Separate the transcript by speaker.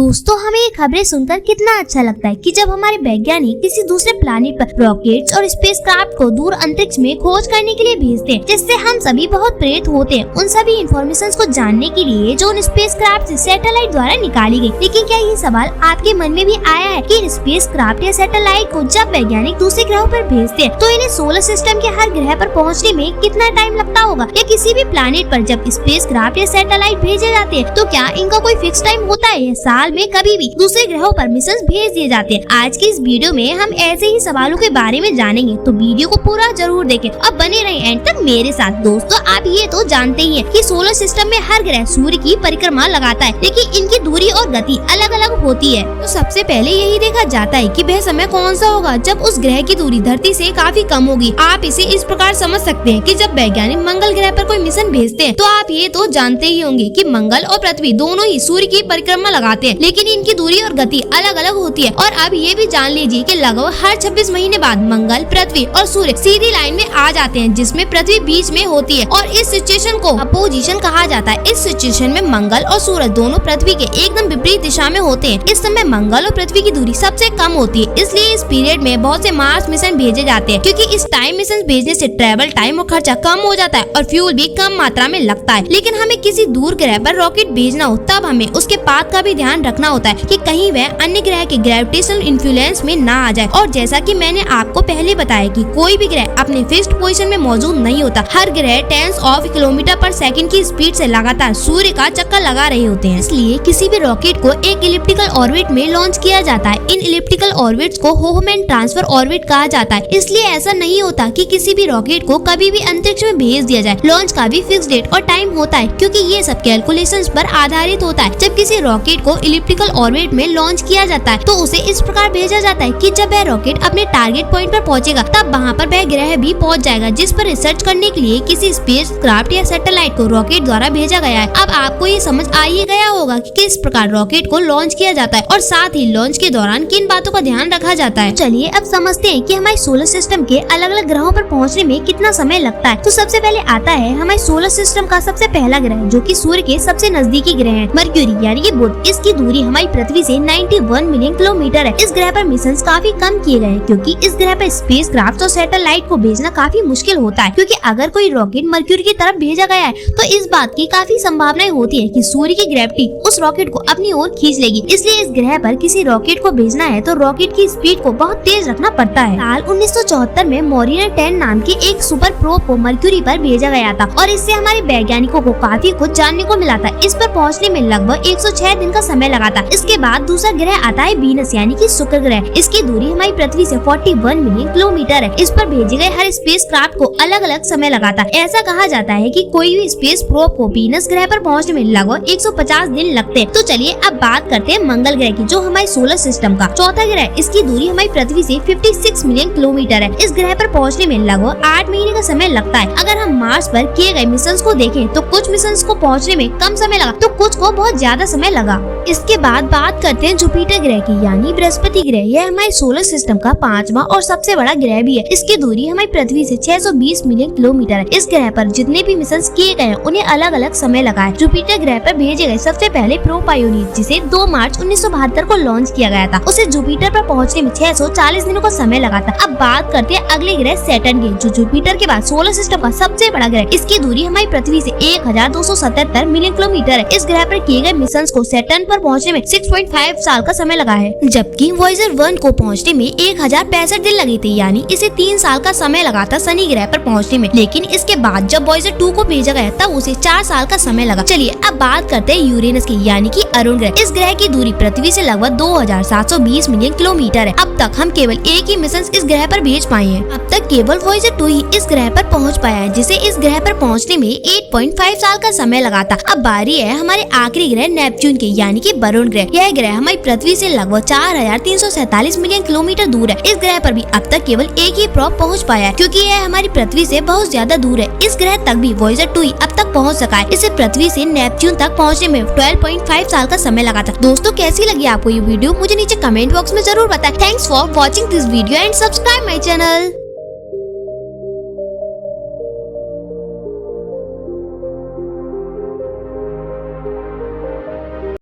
Speaker 1: दोस्तों हमें ये खबरें सुनकर कितना अच्छा लगता है कि जब हमारे वैज्ञानिक किसी दूसरे प्लैनेट पर रॉकेट्स और स्पेसक्राफ्ट को दूर अंतरिक्ष में खोज करने के लिए भेजते हैं, जिससे हम सभी बहुत प्रेरित होते हैं उन सभी इन्फॉर्मेशन को जानने के लिए जो उन स्पेसक्राफ्ट से सैटेलाइट द्वारा निकाली गई। लेकिन क्या ये सवाल आपके मन में भी आया है कि इन स्पेसक्राफ्ट या सैटेलाइट को जब वैज्ञानिक दूसरे ग्रहों पर भेजते हैं तो इन्हें सोलर सिस्टम के हर ग्रह पर पहुँचने में कितना टाइम लगता होगा, या किसी भी प्लैनेट पर जब स्पेसक्राफ्ट या सैटेलाइट भेजे जाते हैं तो क्या इनका कोई फिक्स टाइम होता है, साल में कभी भी दूसरे ग्रहों पर मिशन भेज दिए जाते हैं। आज की इस वीडियो में हम ऐसे ही सवालों के बारे में जानेंगे, तो वीडियो को पूरा जरूर देखें और बने रहें एंड तक मेरे साथ। दोस्तों आप ये तो जानते ही हैं कि सोलर सिस्टम में हर ग्रह सूर्य की परिक्रमा लगाता है, लेकिन इनकी दूरी और गति अलग अलग होती है। तो सबसे पहले यही देखा जाता है कि वह समय कौन सा होगा जब उस ग्रह की दूरी धरती से काफी कम होगी। आप इसे इस प्रकार समझ सकते हैं कि जब वैज्ञानिक मंगल ग्रह पर कोई मिशन भेजते हैं तो आप ये तो जानते ही होंगे कि मंगल और पृथ्वी दोनों ही सूर्य की परिक्रमा लगाते हैं, लेकिन इनकी दूरी और गति अलग अलग होती है। और अब ये भी जान लीजिए कि लगभग हर 26 महीने बाद मंगल, पृथ्वी और सूर्य सीधी लाइन में आ जाते हैं, जिसमें पृथ्वी बीच में होती है और इस सिचुएशन को अपोजिशन कहा जाता है। इस सिचुएशन में मंगल और सूरज दोनों पृथ्वी के एकदम विपरीत दिशा में होते हैं। इस समय मंगल और पृथ्वी की दूरी सबसे कम होती है, इसलिए इस पीरियड में बहुत से मार्स मिशन भेजे जाते हैं, क्योंकि इस टाइम मिशन भेजने से ट्रेवल टाइम और खर्चा कम हो जाता है और फ्यूल भी कम मात्रा में लगता है। लेकिन हमें किसी दूर ग्रह पर रॉकेट भेजना हो तब हमें उसके पाथ का भी ध्यान रखना होता है कि कहीं वह अन्य ग्रह के ग्रेविटेशनल इन्फ्लुएंस में ना आ जाए। और जैसा कि मैंने आपको पहले बताया कि कोई भी ग्रह अपने फिक्स्ड पोजीशन में मौजूद नहीं होता। हर ग्रह टेंस ऑफ किलोमीटर पर सेकंड की स्पीड से लगातार सूर्य का चक्कर लगा रहे होते हैं, इसलिए किसी भी रॉकेट को एक इलिप्टिकल ऑर्बिट में लॉन्च किया जाता है। इन इलिप्टिकल ऑर्बिट्स को होफमैन ट्रांसफर ऑर्बिट कहा जाता है। इसलिए ऐसा नहीं होता कि किसी भी रॉकेट को कभी भी अंतरिक्ष में भेज दिया जाए। लॉन्च का भी फिक्स डेट और टाइम होता है, क्योंकि ये सब कैलकुलेशंस पर आधारित होता है। जब किसी रॉकेट को इलिप्टिकल ऑर्बिट में लॉन्च किया जाता है तो उसे इस प्रकार भेजा जाता है कि जब वह रॉकेट अपने टारगेट पॉइंट पर पहुंचेगा तब वहां पर वह ग्रह भी पहुंच जाएगा जिस पर रिसर्च करने के लिए किसी स्पेसक्राफ्ट या सैटेलाइट को रॉकेट द्वारा भेजा गया है। अब आपको ये समझ आ ही गया होगा कि किस प्रकार रॉकेट को लॉन्च किया जाता है और साथ ही लॉन्च के दौरान किन बातों का ध्यान रखा जाता है। चलिए अब समझते हैं कि हमारे सोलर सिस्टम के अलग अलग ग्रहों पर पहुँचने में कितना समय लगता है। तो सबसे पहले आता है हमारे सोलर सिस्टम का सबसे पहला ग्रह, जो कि सूर्य के सबसे नजदीकी ग्रह है, मरक्यूरी यानी कि बुध। इसकी दूरी हमारी पृथ्वी से 91 मिलियन किलोमीटर है। इस ग्रह पर मिशन काफी कम किए गए हैं, क्योंकि इस ग्रह पर स्पेसक्राफ्ट और सैटेलाइट को भेजना काफी मुश्किल होता है, क्योंकि अगर कोई रॉकेट मरक्यूरी की तरफ भेजा गया है तो इस बात की काफी संभावनाएं होती है कि सूर्य की ग्रेविटी उस रॉकेट को अपनी ओर खींच लेगी। इसलिए इस ग्रह पर किसी रॉकेट को भेजना है तो रॉकेट की स्पीड को बहुत तेज रखना पड़ता है। साल 1974 में मॉरिनर 10 नाम की एक सुपर प्रोब को मरक्यूरी पर भेजा गया था और इससे हमारे वैज्ञानिकों को काफी कुछ जानने को मिला था। इस पर पहुँचने में लगभग 106 दिन का समय लगा था। इसके बाद दूसरा ग्रह आता है वीनस यानी कि शुक्र ग्रह। इसकी दूरी हमारी पृथ्वी से 41 मिलियन किलोमीटर है। इस पर भेजे गए हर स्पेसक्राफ्ट को अलग अलग समय लगा था। ऐसा कहा जाता है कि कोई भी स्पेस प्रोब को वीनस ग्रह पर पहुंचने में लगभग 150 दिन लगते हैं। तो चलिए अब बात करते हैं मंगल ग्रह की, जो हमारे सोलर सिस्टम का चौथा ग्रह। इसकी दूरी हमारी पृथ्वी से 56 मिलियन किलोमीटर है। इस ग्रह पर पहुंचने में लगभग 8 महीने का समय लगता है। अगर हम मार्स पर किए गए मिशन को देखें तो कुछ मिशन को पहुँचने में कम समय लगा तो कुछ को बहुत ज्यादा समय लगा। इसके बाद बात करते हैं जुपिटर ग्रह की, यानी बृहस्पति ग्रह। यह हमारे सोलर सिस्टम का 5वां और सबसे बड़ा ग्रह भी है। इसकी दूरी हमारी पृथ्वी से 620 मिलियन किलोमीटर है। इस ग्रह पर जितने भी मिशन किए गए हैं उन्हें अलग अलग समय लगा है। जुपिटर ग्रह पर भेजे गए सबसे पहले प्रोब पायोनियर, जिसे 2 मार्च 1972 को लॉन्च किया गया था, उसे जुपिटर पर पहुंचने में 640 दिनों का समय लगा था। अब बात करते हैं अगले ग्रह सैटर्न की, जो जुपिटर के बाद सोलर सिस्टम का सबसे बड़ा ग्रह। इसकी दूरी हमारी पृथ्वी से 1277 मिलियन किलोमीटर है। इस ग्रह पर किए गए मिशन को सैटर्न पर पहुंचने में 6.5 साल का समय लगा है, जबकि वॉयेजर 1 को पहुंचने में 1065 दिन लगे थे, यानी इसे 3 साल का समय लगा था शनि ग्रह पर पहुंचने में। लेकिन इसके बाद जब वॉयेजर 2 को भेजा गया तब उसे 4 साल का समय लगा। चलिए अब बात करते हैं यूरेनस की, यानी कि अरुण ग्रह। इस ग्रह की दूरी पृथ्वी से लगभग 2720 मिलियन किलोमीटर है। अब तक हम केवल एक ही मिशन इस ग्रह पर भेज पाए हैं। अब तक केवल वॉयेजर 2 ही इस ग्रह पर पहुँच पाया है, जिसे इस ग्रह पर पहुँचने में 8.5 साल का समय लगा था। अब बारी है हमारे आखिरी ग्रह नेपच्यून के, यानी कि वरुण ग्रह। यह ग्रह हमारी पृथ्वी से लगभग 4347 मिलियन किलोमीटर दूर है। इस ग्रह पर भी अब तक केवल एक ही प्रोब पहुंच पाया है, क्योंकि यह हमारी पृथ्वी से बहुत ज्यादा दूर है। इस ग्रह तक भी वॉयेजर 2 ही अब तक पहुंच सका है। इसे पृथ्वी से नेपच्यून तक पहुंचने में 12.5 साल का समय लगा था। दोस्तों कैसी लगी आपको ये वीडियो, मुझे नीचे कमेंट बॉक्स में जरूर बताएं। Thanks for watching this video and subscribe my channel.